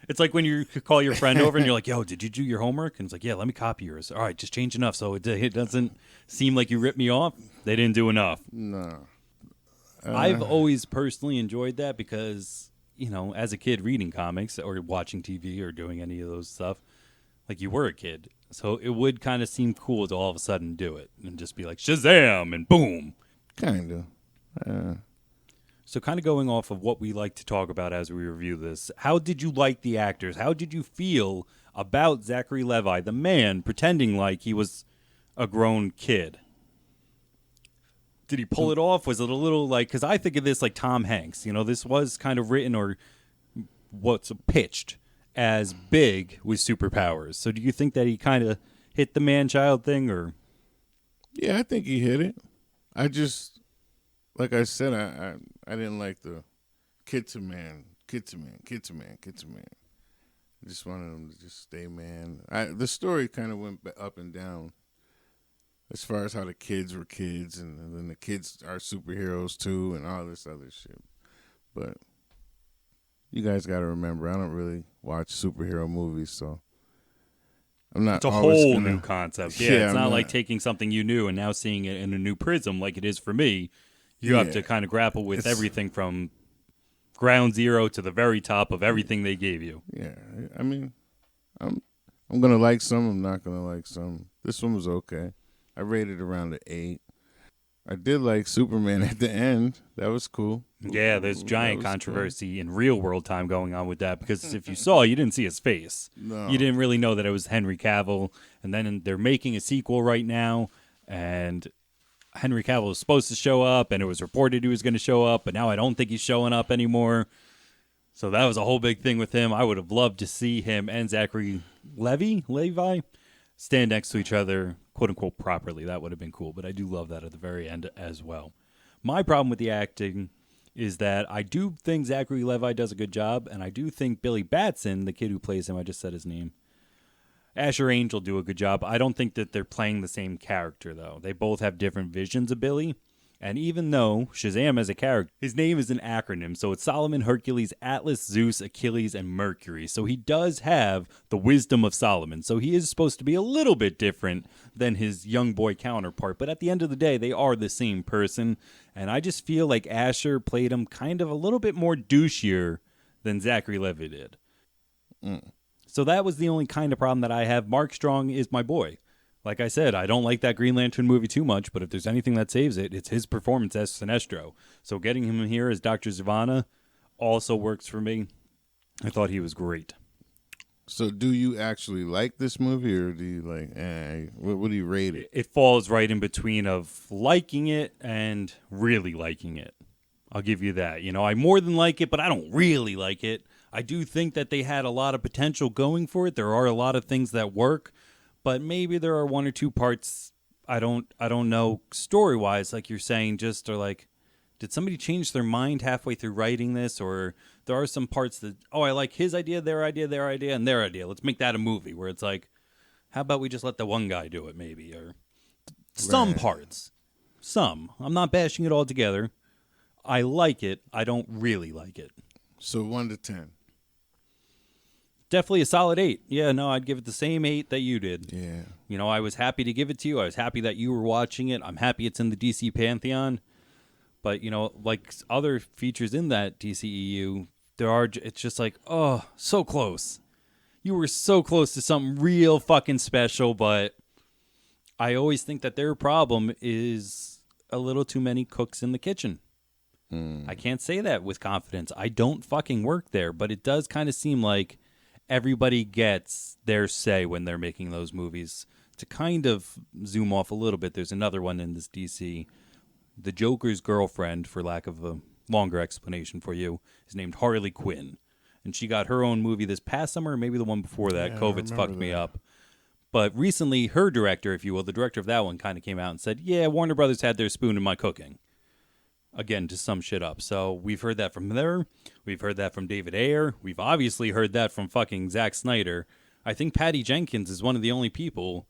It's like when you call your friend over and you're like, yo, did you do your homework? And it's like, yeah, let me copy yours. All right, just change enough so it doesn't seem like you ripped me off. They didn't do enough. No. I've always personally enjoyed that because, as a kid reading comics or watching TV or doing any of those stuff, you were a kid. So it would kind of seem cool to all of a sudden do it and just be like, Shazam, and boom. Kind of. So kind of going off of what we like to talk about as we review this, how did you like the actors? How did you feel about Zachary Levi, the man, pretending like he was a grown kid? Did he pull it off? Was it a little because I think of this like Tom Hanks. This was kind of written or what's pitched as big with superpowers. So do you think that he kind of hit the man-child thing or? Yeah, I think he hit it. I just, like I said, I didn't like the kid to man. I just wanted him to just stay man. The story kind of went up and down as far as how the kids were kids and then the kids are superheroes too and all this other shit. But you guys got to remember, I don't really watch superhero movies, so I'm not. It's a whole new concept. Yeah, it's not like taking something you knew and now seeing it in a new prism like it is for me. You have to kind of grapple with everything from ground zero to the very top of everything they gave you. Yeah, I mean, I'm gonna like some. I'm not gonna like some. This one was okay. I rated around an 8. I did like Superman at the end. That was cool. Yeah, there's giant controversy in real world time going on with that because if you saw, you didn't see his face. No. You didn't really know that it was Henry Cavill. And then they're making a sequel right now, and Henry Cavill was supposed to show up, and it was reported he was going to show up, but now I don't think he's showing up anymore. So that was a whole big thing with him. I would have loved to see him and Zachary Levi stand next to each other, quote unquote, properly. That would have been cool, but I do love that at the very end as well. My problem with the acting is that I do think Zachary Levi does a good job, and I do think Billy Batson, the kid who plays him, I just said his name, Asher Angel, do a good job. I don't think that they're playing the same character, though. They both have different visions of Billy, And even though Shazam as a character, his name is an acronym, so it's Solomon, Hercules, Atlas, Zeus, Achilles, and Mercury. So he does have the wisdom of Solomon. So he is supposed to be a little bit different than his young boy counterpart. But at the end of the day, they are the same person. And I just feel like Asher played him kind of a little bit more douchier than Zachary Levi did. So that was the only kind of problem that I have. Mark Strong is my boy. Like I said, I don't like that Green Lantern movie too much, but if there's anything that saves it, it's his performance as Sinestro. So getting him here as Dr. Zavanna also works for me. I thought he was great. So do you actually like this movie, or do you like, what do you rate it? It falls right in between of liking it and really liking it. I'll give you that. You know, I more than like it, but I don't really like it. I do think that they had a lot of potential going for it. There are a lot of things that work. But maybe there are one or two parts I don't know story-wise, like you're saying, just are like, did somebody change their mind halfway through writing this? Or there are some parts that, I like his idea, their idea, their idea, and their idea. Let's make that a movie where it's like, how about we just let the one guy do it maybe? Or some parts. Some. I'm not bashing it all together. I like it. I don't really like it. So 1 to 10. Definitely a solid 8. Yeah, no, I'd give it the same 8 that you did. Yeah. You know, I was happy to give it to you. I was happy that you were watching it. I'm happy it's in the DC Pantheon. But, you know, like other features in that DCEU, it's just like, oh, so close. You were so close to something real fucking special, but I always think that their problem is a little too many cooks in the kitchen. I can't say that with confidence. I don't fucking work there, but it does kind of seem like everybody gets their say when they're making those movies. To kind of zoom off a little bit, there's another one in this DC. The Joker's girlfriend, for lack of a longer explanation for you, is named Harley Quinn. And she got her own movie this past summer, or maybe the one before that. Yeah, COVID's fucked me up. But recently, her director, if you will, the director of that one, kind of came out and said, yeah, Warner Brothers had their spoon in my cooking. Again, to sum shit up. So we've heard that from her. We've heard that from David Ayer. We've obviously heard that from fucking Zack Snyder. I think Patty Jenkins is one of the only people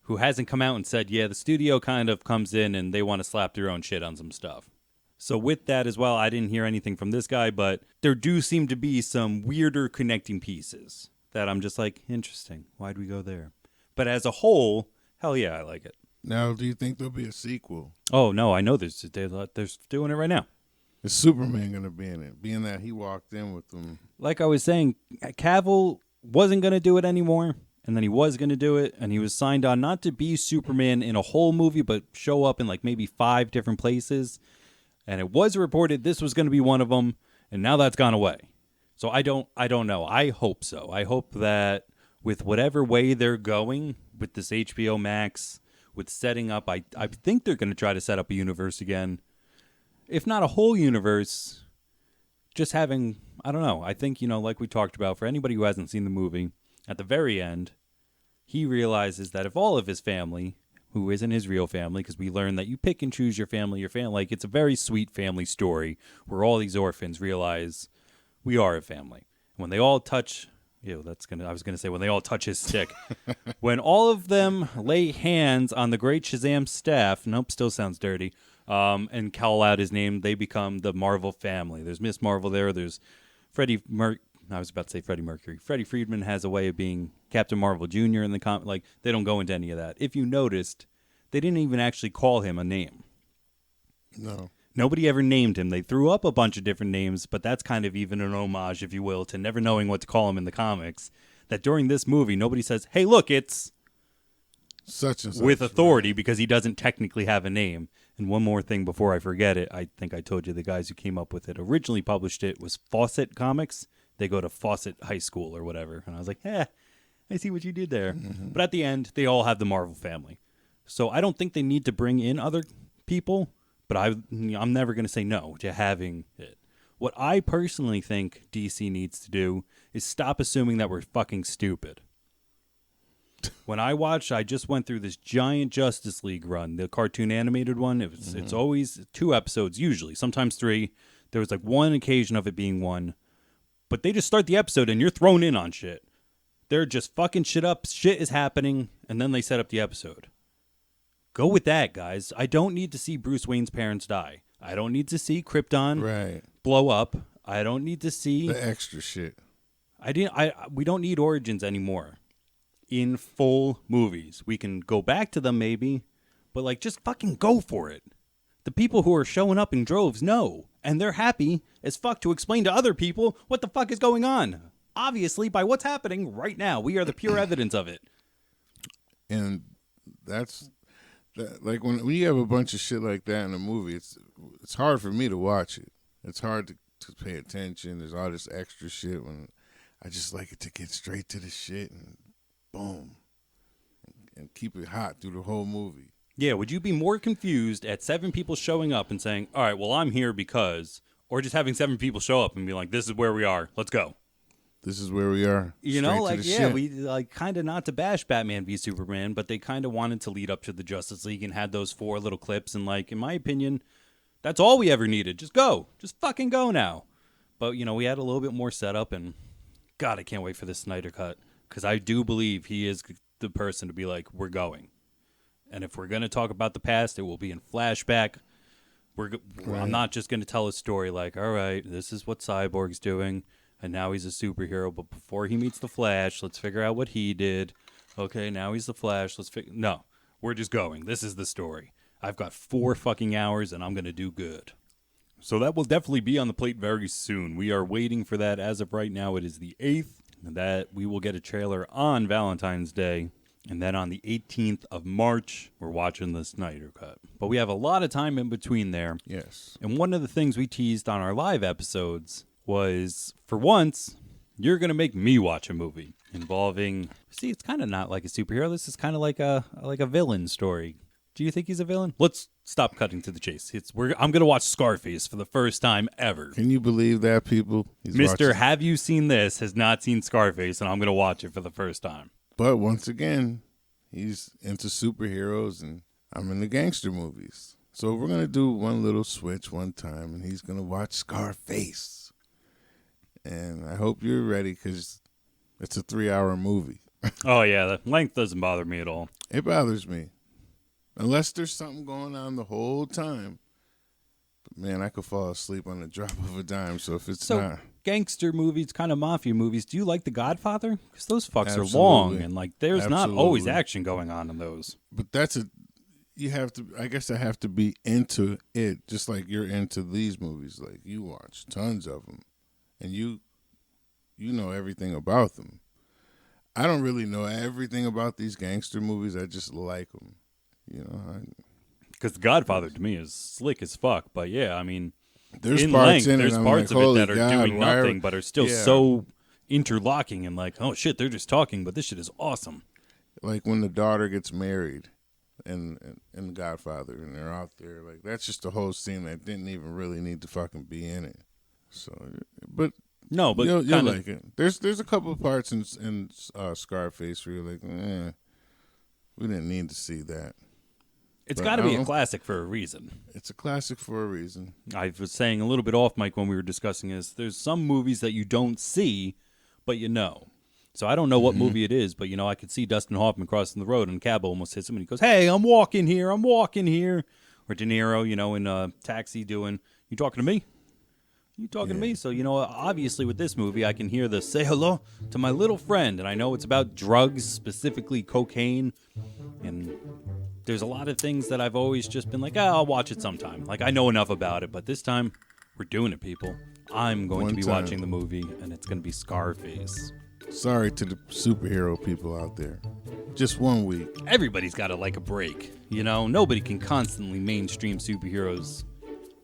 who hasn't come out and said, yeah, the studio kind of comes in and they want to slap their own shit on some stuff. So with that as well, I didn't hear anything from this guy, but there do seem to be some weirder connecting pieces that I'm just like, interesting. Why'd we go there? But as a whole, hell yeah, I like it. Now, do you think there'll be a sequel? Oh, no, I know they're doing it right now. Is Superman going to be in it, being that he walked in with them? Like I was saying, Cavill wasn't going to do it anymore, and then he was going to do it, and he was signed on not to be Superman in a whole movie, but show up in like maybe 5 different places. And it was reported this was going to be one of them, and now that's gone away. So I don't know. I hope so. I hope that with whatever way they're going with this HBO Max, with setting up, I think they're going to try to set up a universe again. If not a whole universe, just having, I don't know. I think, like we talked about, for anybody who hasn't seen the movie, at the very end, he realizes that if all of his family, who isn't his real family, because we learn that you pick and choose your family, like it's a very sweet family story where all these orphans realize we are a family. When they all touch, I was gonna say when they all touch his stick. When all of them lay hands on the great Shazam staff, nope, still sounds dirty, and call out his name, they become the Marvel family. There's Miss Marvel there. There's Freddie Mercury. Freddie Friedman has a way of being Captain Marvel Jr. in the comic. Like, they don't go into any of that. If you noticed, they didn't even actually call him a name. No. Nobody ever named him. They threw up a bunch of different names, but that's kind of even an homage, if you will, to never knowing what to call him in the comics. That during this movie, nobody says, hey, look, it's such and such, with authority, right? Because he doesn't technically have a name. And one more thing before I forget it, I think I told you the guys who came up with it originally published it was Fawcett Comics. They go to Fawcett High School or whatever. And I was like, I see what you did there. Mm-hmm. But at the end, they all have the Marvel family. So I don't think they need to bring in other people. But I'm never going to say no to having it. What I personally think DC needs to do is stop assuming that we're fucking stupid. When I just went through this giant Justice League run, the cartoon animated one. It's always 2 episodes, usually, sometimes 3. There was like one occasion of it being 1. But they just start the episode and you're thrown in on shit. They're just fucking shit up. Shit is happening. And then they set up the episode. Go with that, guys. I don't need to see Bruce Wayne's parents die. I don't need to see Krypton blow up. I don't need to see the extra shit. We don't need origins anymore in full movies. We can go back to them maybe, but like just fucking go for it. The people who are showing up in droves know, and they're happy as fuck to explain to other people what the fuck is going on. Obviously, by what's happening right now, we are the pure evidence of it. And that's like when you have a bunch of shit like that in a movie, it's hard for me to watch it. It's hard to pay attention. There's all this extra shit when I just like it to get straight to the shit and boom, and keep it hot through the whole movie. Yeah, would you be more confused at 7 people showing up and saying, all right, well, I'm here because, or just having 7 people show up and be like, this is where we are, let's go. This is where we are. You know, like, yeah, shit. we like kind of not to bash Batman v Superman, but they kind of wanted to lead up to the Justice League and had those 4 little clips. And like, in my opinion, that's all we ever needed. Just go. Just fucking go now. But, you know, we had a little bit more setup and God, I can't wait for this Snyder cut because I do believe he is the person to be like, we're going. And if we're going to talk about the past, it will be in flashback. I'm not just going to tell a story like, all right, this is what Cyborg's doing, and now he's a superhero. But before he meets the Flash, let's figure out what he did. Okay, now he's the Flash. No, we're just going. This is the story. I've got 4 fucking hours, and I'm going to do good. So that will definitely be on the plate very soon. We are waiting for that. As of right now, it is the 8th, and that we will get a trailer on Valentine's Day. And then on the 18th of March, we're watching the Snyder Cut. But we have a lot of time in between there. Yes. And one of the things we teased on our live episodes was, for once, you're going to make me watch a movie involving... See, it's kind of not like a superhero. This is kind of like a villain story. Do you think he's a villain? Let's stop cutting to the chase. I'm going to watch Scarface for the first time ever. Can you believe that, people? Mr. Have You Seen This has not seen Scarface, and I'm going to watch it for the first time. But once again, he's into superheroes, and I'm into gangster movies. So we're going to do one little switch one time, and he's going to watch Scarface. And I hope you're ready, because it's a 3-hour movie. Oh, yeah, the length doesn't bother me at all. It bothers me. Unless there's something going on the whole time. But, man, I could fall asleep on the drop of a dime, so if it's not... Gangster movies, kind of mafia movies. Do you like The Godfather? Because those fucks are long, and like there's not always action going on in those. But you have to. I guess I have to be into it, just like you're into these movies. Like you watch tons of them, and you know everything about them. I don't really know everything about these gangster movies. I just like them, you know. Because The Godfather to me is slick as fuck. But yeah, I mean. There's parts of it that are doing nothing but are still so interlocking and like, oh shit, they're just talking, but this shit is awesome. Like when the daughter gets married in The Godfather and they're out there, like that's just a whole scene that didn't even really need to fucking be in it. So, but you'll like it. There's a couple of parts in Scarface where you're like, we didn't need to see that. It's got to be a classic for a reason. It's a classic for a reason. I was saying a little bit off mic when we were discussing this. There's some movies that you don't see, but you know. So I don't know what movie it is, but, you know, I could see Dustin Hoffman crossing the road and a cab almost hits him and he goes, hey, I'm walking here. Or De Niro, you know, in Taxi doing, you talking to me? You talking to me? So, you know, obviously with this movie, I can hear the say hello to my little friend. And I know it's about drugs, specifically cocaine. And there's a lot of things that I've always just been like, I'll watch it sometime. Like, I know enough about it. But this time, we're doing it, people. I'm going to be watching the movie, and it's going to be Scarface. Sorry to the superhero people out there. Just 1 week. Everybody's got to like a break. You know, nobody can constantly mainstream superheroes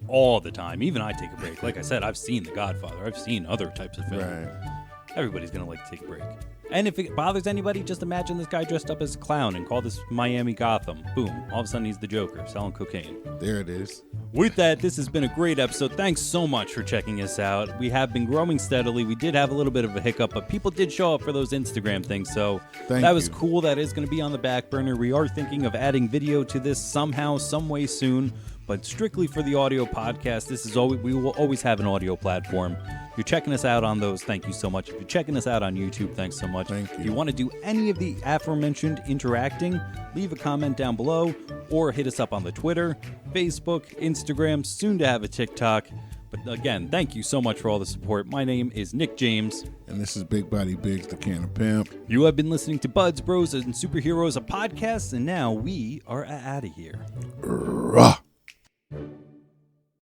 all the time. Even I take a break. Like I said, I've seen The Godfather. I've seen other types of films. Right. Everybody's going to like to take a break. And if it bothers anybody, just imagine this guy dressed up as a clown and call this Miami Gotham. Boom. All of a sudden, he's the Joker selling cocaine. There it is. With that, this has been a great episode. Thanks so much for checking us out. We have been growing steadily. We did have a little bit of a hiccup, but people did show up for those Instagram things, so that was cool. That is going to be on the back burner. We are thinking of adding video to this somehow, some way soon, but strictly for the audio podcast. This is we will always have an audio platform. If you're checking us out on those, thank you so much. If you're checking us out on YouTube, thanks so much. Thank you. If you want to do any of the aforementioned interacting, leave a comment down below or hit us up on the Twitter, Facebook, Instagram, soon to have a TikTok. But again, thank you so much for all the support. My name is Nick James. And this is Big Body Biggz, the Can of Pimp. You have been listening to Buds, Bros, and Superheroes, a podcast, and now we are out of here. Rah.